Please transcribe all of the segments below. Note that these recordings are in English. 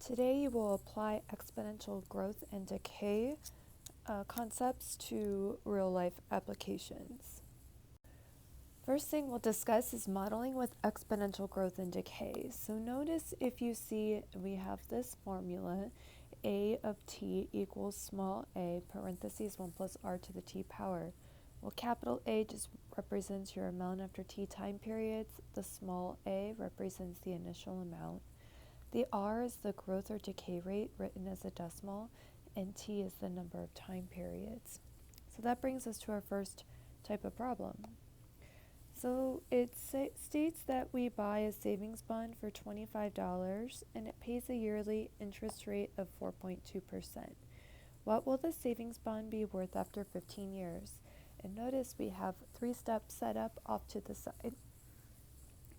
Today you will apply exponential growth and decay concepts to real-life applications. First thing we'll discuss is modeling with exponential growth and decay. So notice if you see we have this formula, a of t equals small a parentheses 1 plus r to the t power. Well, capital A just represents your amount after t time periods. The small a represents the initial amount. The r is the growth or decay rate written as a decimal, and t is the number of time periods. So that brings us to our first type of problem. So it states that we buy a savings bond for $25 and it pays a yearly interest rate of 4.2%. What will the savings bond be worth after 15 years? And notice we have 3 steps set up off to the side.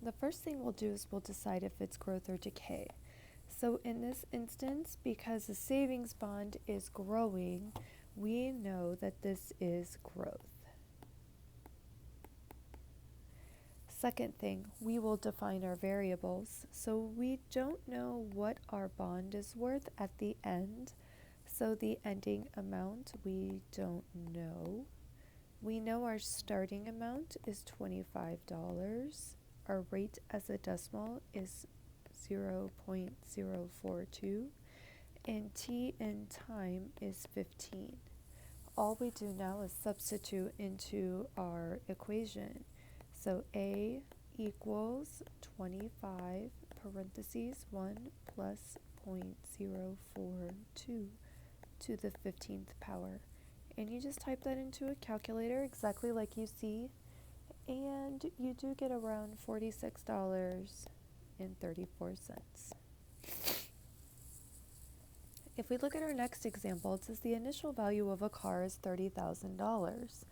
The first thing we'll do is we'll decide if it's growth or decay. So in this instance, because the savings bond is growing, we know that this is growth. Second thing, we will define our variables. So we don't know what our bond is worth at the end. So the ending amount we don't know. We know our starting amount is $25. Our rate as a decimal is 0.042, and t in time is 15. All we do now is substitute into our equation. So a equals 25 parentheses 1 plus 0.042 to the 15th power. And you just type that into a calculator exactly like you see, and you do get around $46.34. If we look at our next example, it says the initial value of a car is $30,000.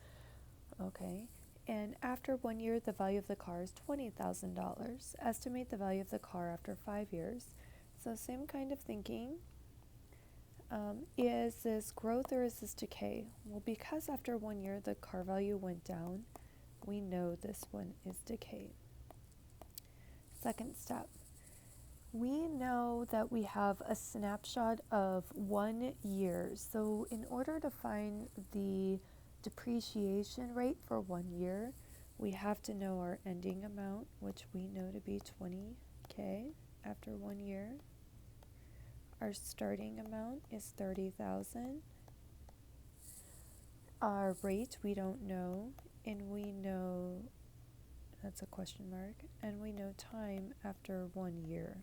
Okay, and after 1 year, the value of the car is $20,000. Estimate the value of the car after 5 years. So same kind of thinking. Is this growth or is this decay? Well, because after 1 year, the car value went down, we know this one is decay. Second step. We know that we have a snapshot of 1 year. So in order to find the depreciation rate for 1 year, we have to know our ending amount, which we know to be $20K after 1 year. Our starting amount is $30,000. Our rate we don't know, and we know, that's a question mark, and we know time after 1 year.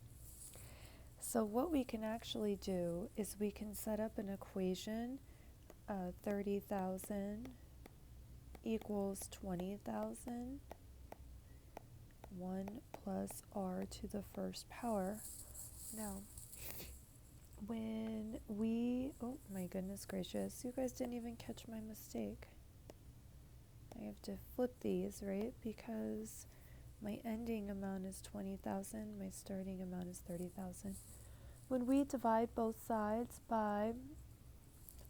So what we can actually do is we can set up an equation. 30,000 equals 20,000, 1 plus r to the first power. Now, when we, oh my goodness gracious, you guys didn't even catch my mistake. I have to flip these, right? Because my ending amount is 20,000, my starting amount is 30,000. When we divide both sides by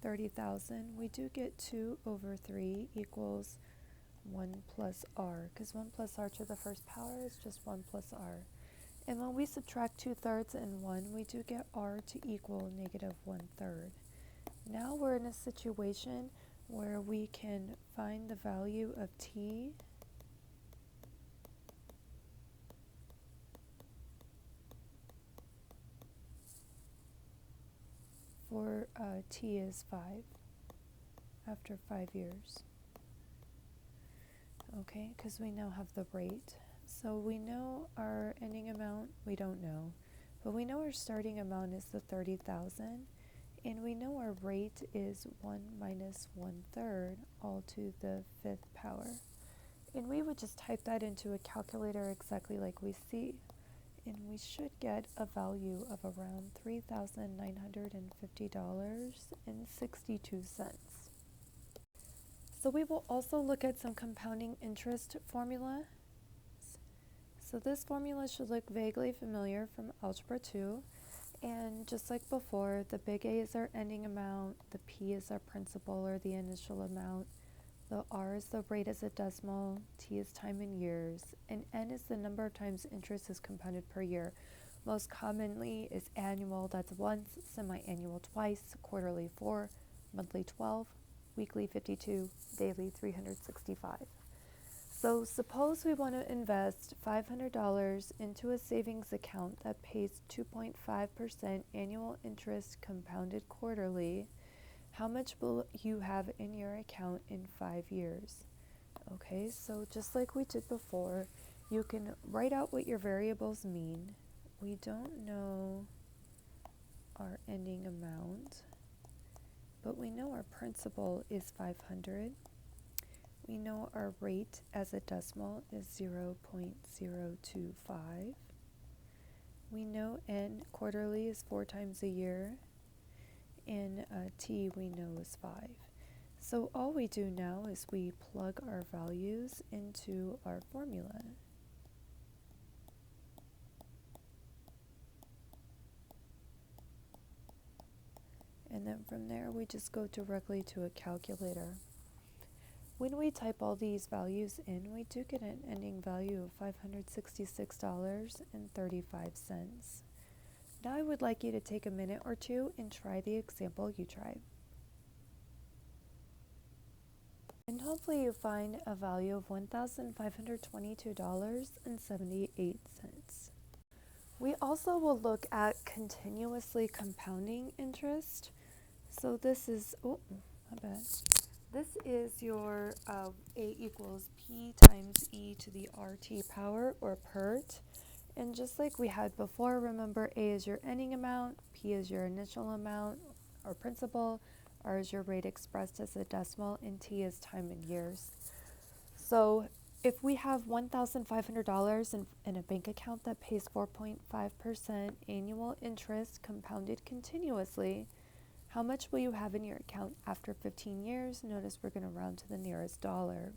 30,000, we do get 2 over 3 equals 1 plus r, because 1 plus r to the first power is just 1 plus r. And when we subtract 2/3 and 1, we do get r to equal negative 1/3. Now we're in a situation where we can find the value of t for t is 5 after 5 years. Okay, because we now have the rate. So we know our ending amount, we don't know, but we know our starting amount is the 30,000, and we know our rate is 1 minus 1/3 all to the 5th power. And we would just type that into a calculator exactly like we see, and we should get a value of around $3,950.62. So we will also look at some compounding interest formula. So this formula should look vaguely familiar from Algebra 2. And just like before, the big A is our ending amount, the P is our principal or the initial amount, the R is the rate as a decimal, T is time in years, and N is the number of times interest is compounded per year. Most commonly is annual, that's once, semi-annual twice, quarterly 4, monthly 12, weekly 52, daily 365. So suppose we want to invest $500 into a savings account that pays 2.5% annual interest compounded quarterly. How much will you have in your account in 5 years? Okay, so just like we did before, you can write out what your variables mean. We don't know our ending amount, but we know our principal is 500. We know our rate as a decimal is 0.025. We know N quarterly is 4 times a year, and T we know is 5. So all we do now is we plug our values into our formula. And then from there we just go directly to a calculator. When we type all these values in, we do get an ending value of $566.35. Now I would like you to take a minute or two and try the example you tried. And hopefully you find a value of $1,522.78. We also will look at continuously compounding interest. So this is, this is your A equals P times E to the RT power, or PERT. And just like we had before, remember A is your ending amount, P is your initial amount or principal, R is your rate expressed as a decimal, and T is time in years. So if we have $1,500 in a bank account that pays 4.5% annual interest compounded continuously, how much will you have in your account after 15 years? Notice we're going to round to the nearest dollar.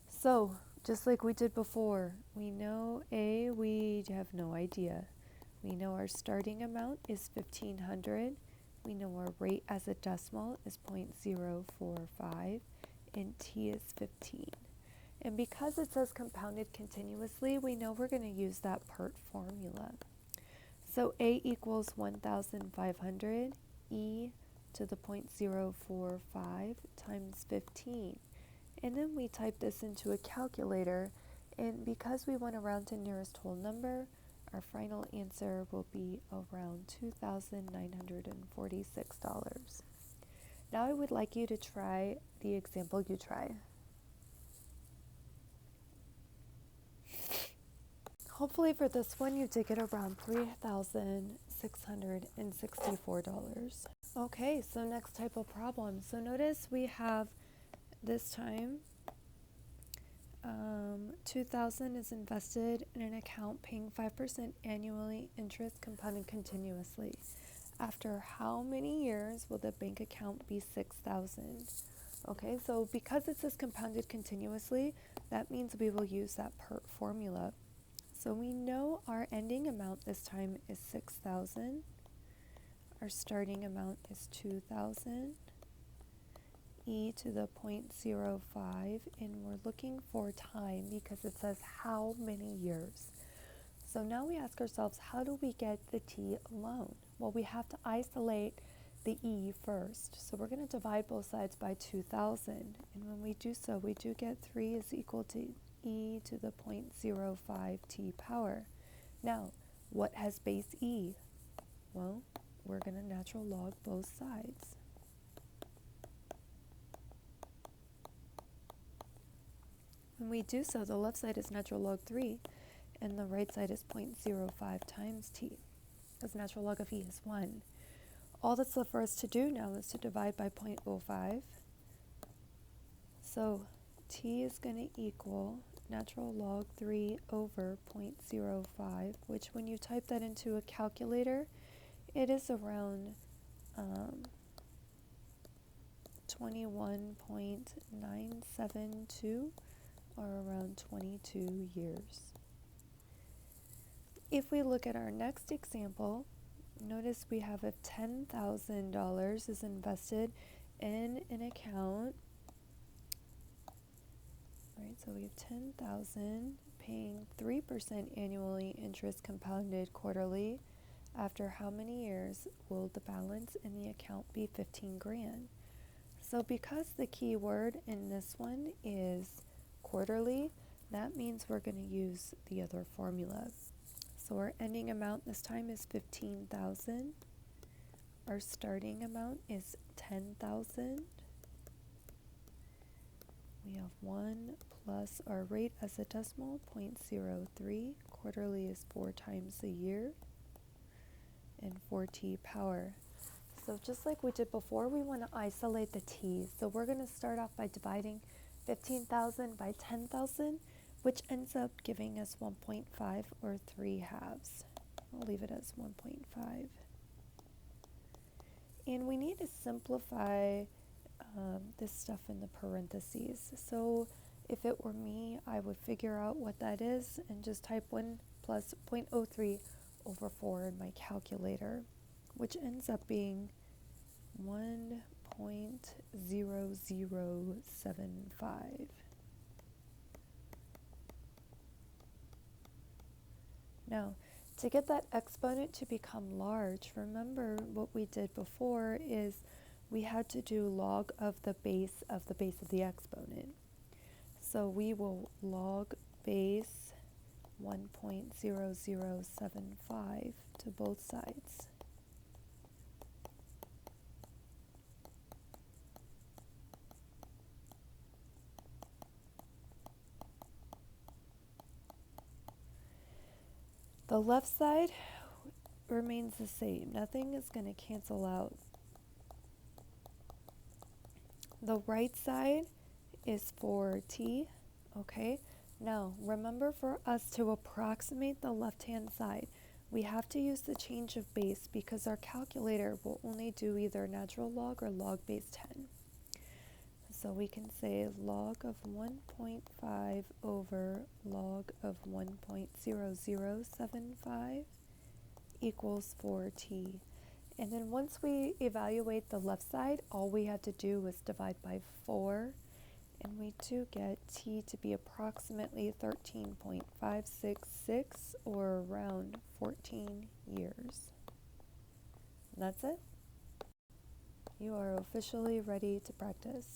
So just like we did before, we know A, we have no idea. We know our starting amount is $1,500. We know our rate as a decimal is 0.045, and T is 15. And because it says compounded continuously, we know we're going to use that PERT formula. So A equals 1,500 E to the 0.045 times 15. And then we type this into a calculator, and because we want to round to nearest whole number, our final answer will be around $2,946. Now I would like you to try the example you try. Hopefully for this one you did get around $3,664. Okay, so next type of problem. So notice we have this time $2,000 is invested in an account paying 5% annually interest compounded continuously. After how many years will the bank account be $6,000? Okay, so because it says compounded continuously, that means we will use that PERT formula. So we know our ending amount this time is 6,000. Our starting amount is 2,000. E to the 0.05, and we're looking for time because it says how many years. So now we ask ourselves, how do we get the T alone? Well, we have to isolate the E first. So we're going to divide both sides by 2,000. And when we do so, we do get 3 is equal to E to the 0.05 T power. Now, what has base E? Well, we're going to natural log both sides. When we do so, the left side is natural log 3, and the right side is 0.05 times T, because natural log of E is 1. All that's left for us to do now is to divide by 0.05. So T is going to equal natural log 3 over 0.05, which when you type that into a calculator, it is around 21.972, or around 22 years. If we look at our next example, notice we have if $10,000 is invested in an account, right? So we have 10,000 paying 3% annually interest compounded quarterly. After how many years will the balance in the account be 15 grand? So because the key word in this one is quarterly, that means we're going to use the other formula. So our ending amount this time is 15,000. Our starting amount is 10,000. We have 1 plus our rate as a decimal, 0.03. Quarterly is 4 times a year. And 4t power. So just like we did before, we want to isolate the t. So we're going to start off by dividing 15,000 by 10,000, which ends up giving us 1.5 or 3 halves. I'll leave it as 1.5. And we need to simplify this stuff in the parentheses. So if it were me, I would figure out what that is and just type 1 plus 0.03 over 4 in my calculator, which ends up being 1.0075. Now, to get that exponent to become large, remember what we did before is we had to do log of the base of the exponent. So we will log base 1.0075 to both sides. The left side remains the same. Nothing is going to cancel out. The right side is for t, okay? Now, remember, for us to approximate the left-hand side, we have to use the change of base because our calculator will only do either natural log or log base 10. So we can say log of 1.5 over log of 1.0075 equals 4t. And then once we evaluate the left side, all we have to do is divide by 4. And we do get t to be approximately 13.566 or around 14 years. And that's it. You are officially ready to practice.